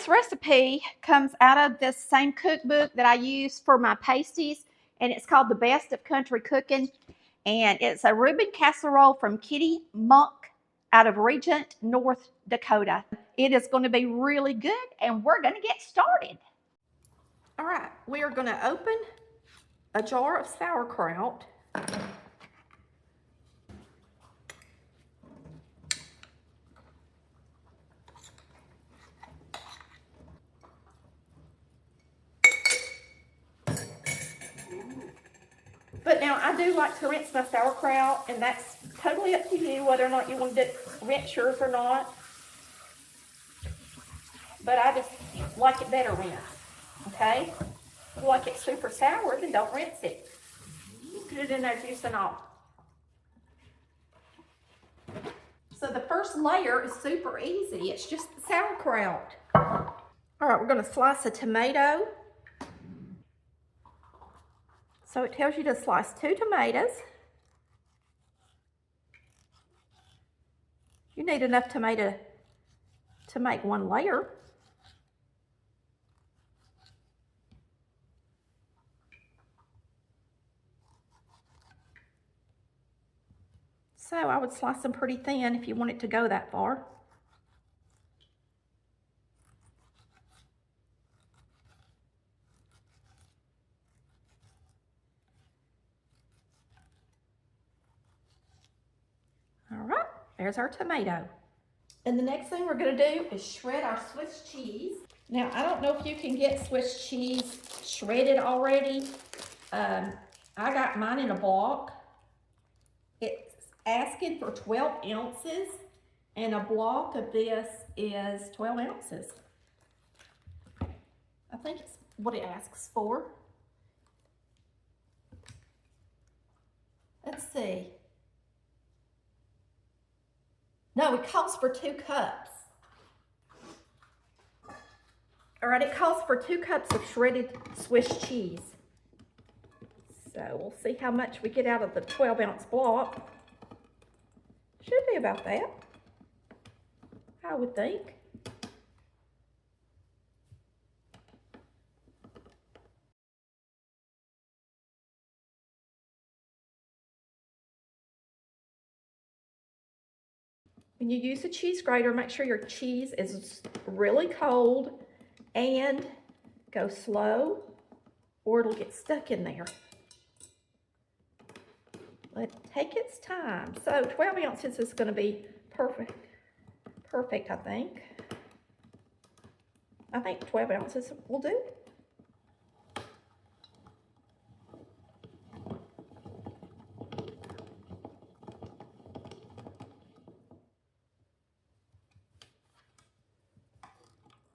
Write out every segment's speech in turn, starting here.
this recipe comes out of this same cookbook that I use for my pasties, and it's called The Best of Country Cooking, and it's a Reuben Casserole from Kitty Monk out of Regent, North Dakota. It is going to be really good, and we're going to get started. All right, we are going to open a jar of sauerkraut. But now I do like to rinse my sauerkraut, and that's totally up to you whether or not you want to rinse yours or not. But I just like it better rinsed, okay? If you like it super sour, then don't rinse it. Put it in there, juice and all. So the first layer is super easy. It's just the sauerkraut. All right, we're going to slice a tomato. So it tells you to slice 2 tomatoes. You need enough tomato to make 1 layer. So I would slice them pretty thin if you want it to go that far. All right, there's our tomato. And the next thing we're going to do is shred our Swiss cheese. Now, I don't know if you can get Swiss cheese shredded already. I got mine in a block. It's asking for 12 ounces, and a block of this is 12 ounces. I think it's what it asks for. Let's see. No, it calls for 2 cups. All right, it calls for 2 cups of shredded Swiss cheese. So we'll see how much we get out of the 12-ounce block. Should be about that, I would think. When you use a cheese grater, make sure your cheese is really cold and go slow or it'll get stuck in there. Let it take its time. So 12 ounces is going to be perfect, I think. I think 12 ounces will do.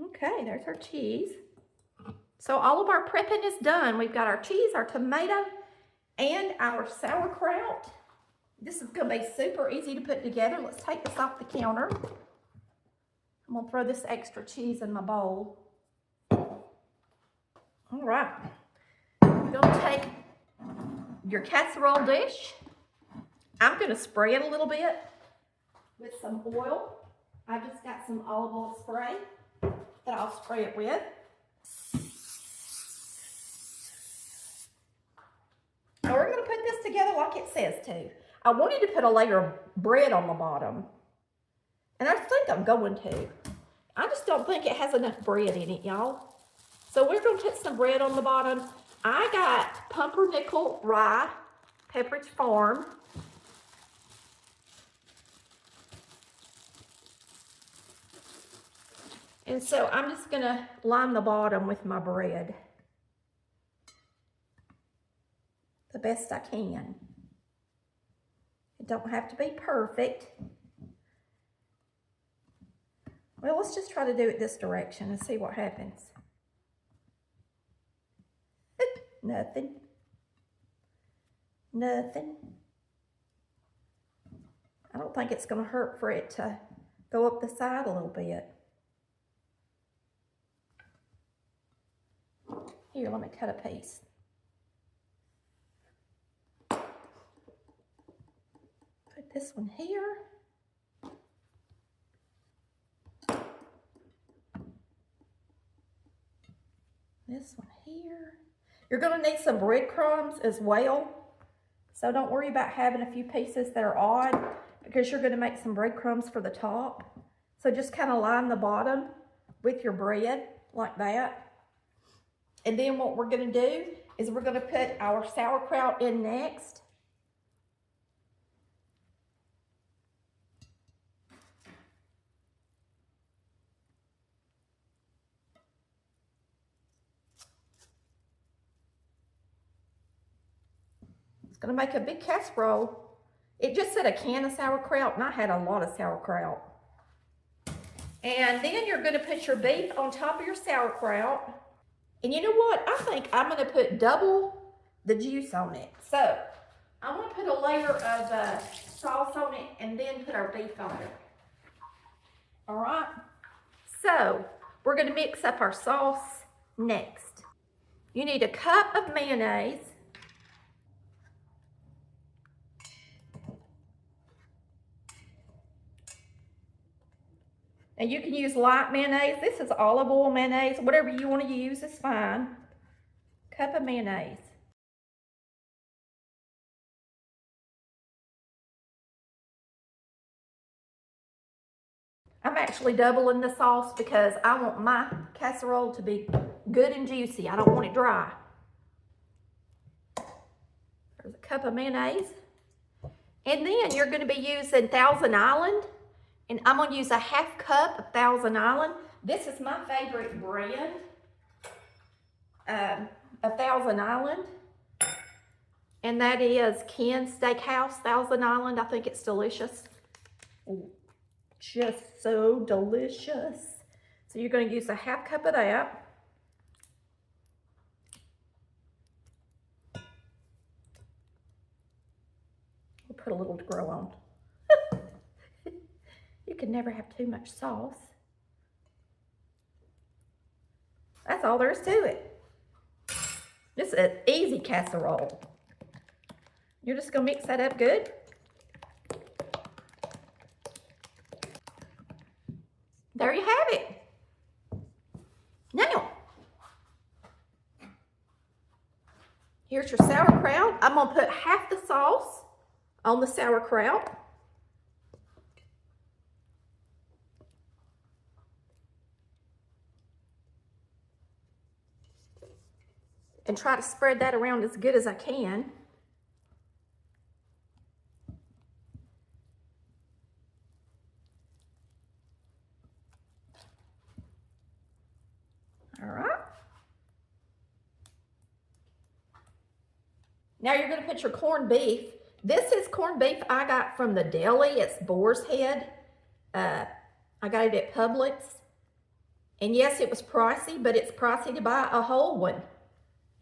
Okay, there's our cheese. So all of our prepping is done. We've got our cheese, our tomato, and our sauerkraut. This is going to be super easy to put together. Let's take this off the counter. I'm going to throw this extra cheese in my bowl. All right. You're going to take your casserole dish. I'm going to spray it a little bit with some oil. I just got some olive oil spray that I'll spray it with. Now we're going to put this together like it says to. I wanted to put a layer of bread on the bottom, and I think I'm going to. I just don't think it has enough bread in it, y'all. So we're going to put some bread on the bottom. I got pumpernickel rye, Pepperidge Farm. And so I'm just going to line the bottom with my bread the best I can. It don't have to be perfect. Well, let's just try to do it this direction and see what happens. Nothing. Nothing. I don't think it's going to hurt for it to go up the side a little bit. Here, let me cut a piece. Put this one here. You're going to need some breadcrumbs as well. So don't worry about having a few pieces that are odd, because you're going to make some breadcrumbs for the top. So just kind of line the bottom with your bread like that. And then what we're going to do is we're going to put our sauerkraut in next. It's going to make a big casserole. It just said a can of sauerkraut, and I had a lot of sauerkraut. And then you're going to put your beef on top of your sauerkraut. And you know what? I think I'm going to put double the juice on it. So I'm going to put a layer of sauce on it and then put our beef on it. All right. So we're going to mix up our sauce next. You need a cup of mayonnaise. And you can use light mayonnaise. This is olive oil mayonnaise. Whatever you want to use is fine. Cup of mayonnaise. I'm actually doubling the sauce because I want my casserole to be good and juicy. I don't want it dry. There's a cup of mayonnaise. And then you're going to be using Thousand Island. And I'm going to use a half cup of Thousand Island. This is my favorite brand of Thousand Island. And that is Ken's Steakhouse Thousand Island. I think it's delicious. Ooh, just so delicious. So you're going to use a half cup of that. We'll put a little to grow on. You can never have too much sauce. That's all there is to it. This is an easy casserole. You're just going to mix that up good. There you have it. Now, here's your sauerkraut. I'm going to put half the sauce on the sauerkraut. And try to spread that around as good as I can. All right. Now you're going to put your corned beef. This is corned beef I got from the deli. It's boar's head. I got it at Publix. And yes, it was pricey, but it's pricey to buy a whole one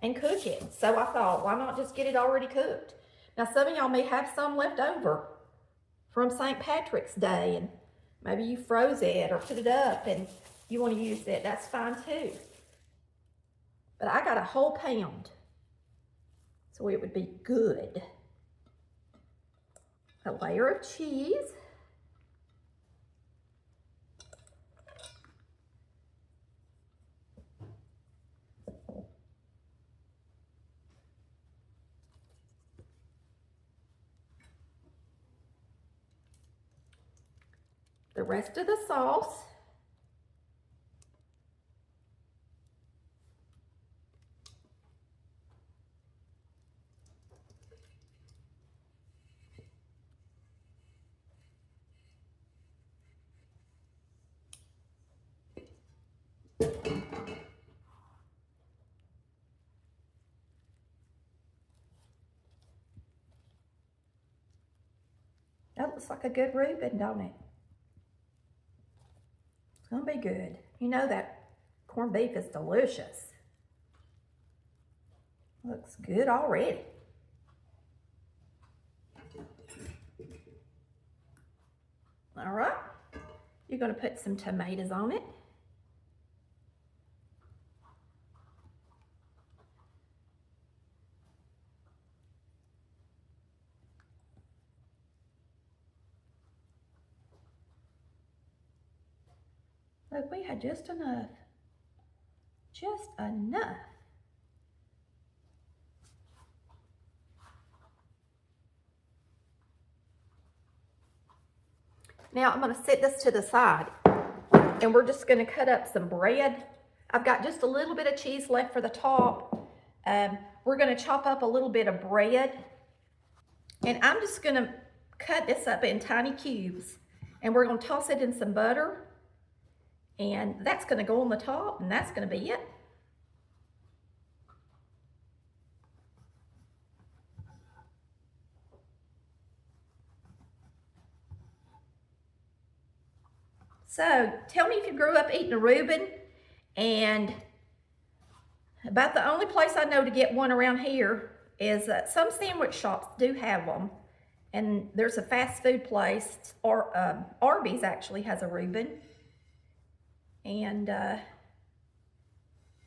and cook it. So I thought, why not just get it already cooked? Now some of y'all may have some left over from St. Patrick's Day, and maybe you froze it or put it up and you want to use it. That's fine too. But I got a whole pound, so it would be good. A layer of cheese. The rest of the sauce. That looks like a good Reuben, don't it? It's gonna be good. You know that corned beef is delicious. Looks good already. All right, you're gonna put some tomatoes on it. Look, we had just enough. Just enough. Now I'm going to set this to the side, and we're just going to cut up some bread. I've got just a little bit of cheese left for the top. We're going to chop up a little bit of bread, and I'm just going to cut this up in tiny cubes, and we're going to toss it in some butter, and that's going to go on the top, and that's going to be it. So tell me if you grew up eating a Reuben, and about the only place I know to get one around here is some sandwich shops do have them, and there's a fast food place, or Arby's actually has a Reuben, and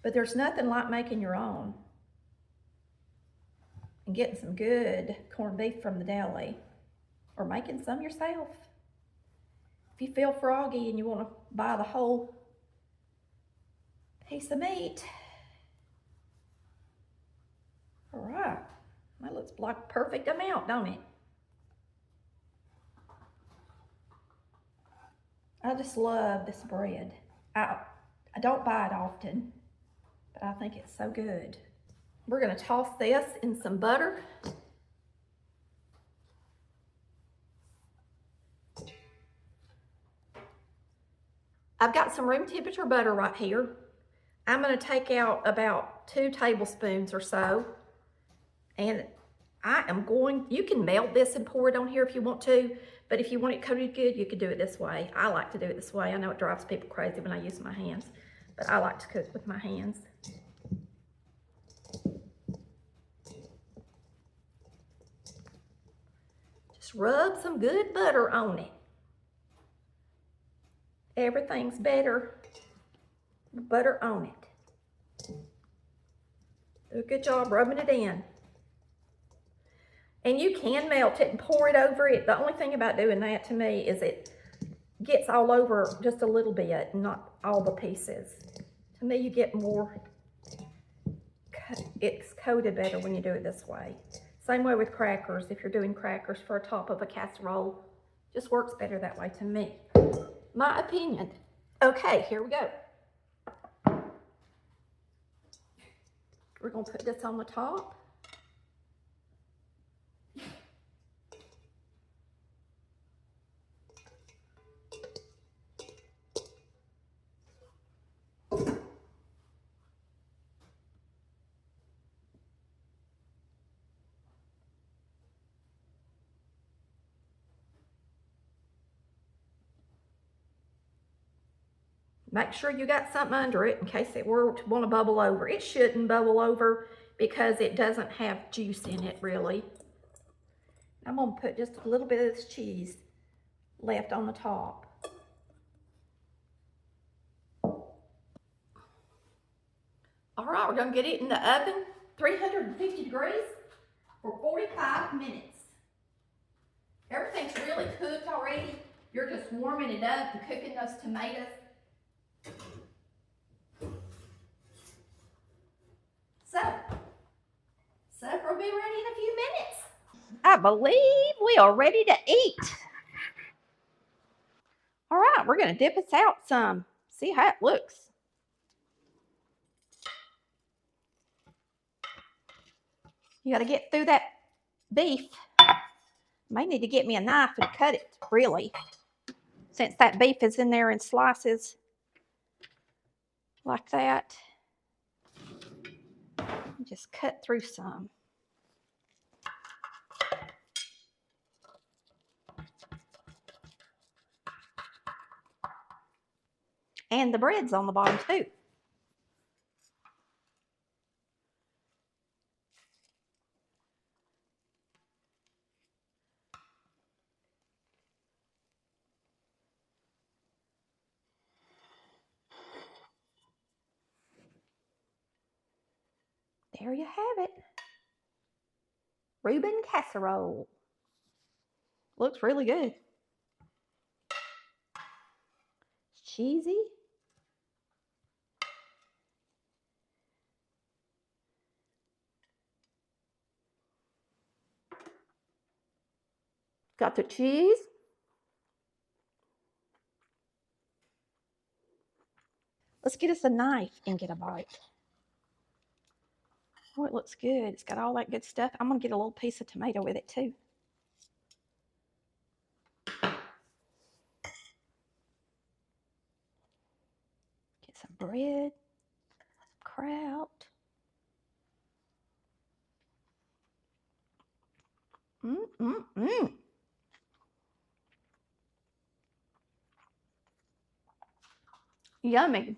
but there's nothing like making your own and getting some good corned beef from the deli, or making some yourself. If you feel froggy and you want to buy the whole piece of meat. All right, that looks like perfect amount, don't it? I just love this bread. I don't buy it often, but I think it's so good. We're gonna toss this in some butter. I've got some room temperature butter right here. I'm gonna take out about 2 tablespoons or so, and you can melt this and pour it on here if you want to, but if you want it coated good, you could do it this way. I like to do it this way. I know it drives people crazy when I use my hands, but I like to cook with my hands. Just rub some good butter on it. Everything's better with butter on it. Do a good job rubbing it in. And you can melt it and pour it over it. The only thing about doing that to me is it gets all over just a little bit, not all the pieces. To me, you get more, it's coated better when you do it this way. Same way with crackers. If you're doing crackers for a top of a casserole, just works better that way to me. My opinion. Okay, here we go. We're gonna put this on the top. Make sure you got something under it in case it were to want to bubble over. It shouldn't bubble over because it doesn't have juice in it really. I'm going to put just a little bit of this cheese left on the top. All right, we're going to get it in the oven, 350 degrees for 45 minutes. Everything's really cooked already. You're just warming it up and cooking those tomatoes. So, supper will be ready in a few minutes. I believe we are ready to eat. All right, we're going to dip this out some. See how it looks. You got to get through that beef. May need to get me a knife and cut it, really, since that beef is in there in slices like that. Just cut through some. And the bread's on the bottom too. There you have it. Reuben Casserole. Looks really good. It's cheesy. Got the cheese. get us a knife and get a bite. Oh, it looks good. It's got all that good stuff. I'm going to get a little piece of tomato with it too. Get some bread, kraut. Yummy.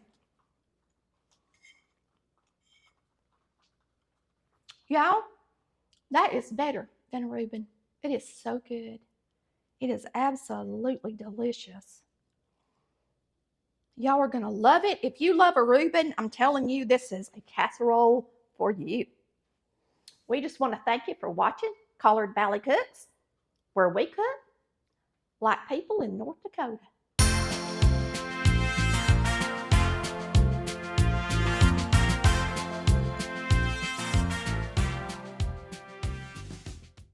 Y'all, that is better than a Reuben. It is so good. It is absolutely delicious. Y'all are going to love it. If you love a Reuben, I'm telling you, this is a casserole for you. We just want to thank you for watching Collard Valley Cooks, where we cook like people in North Dakota.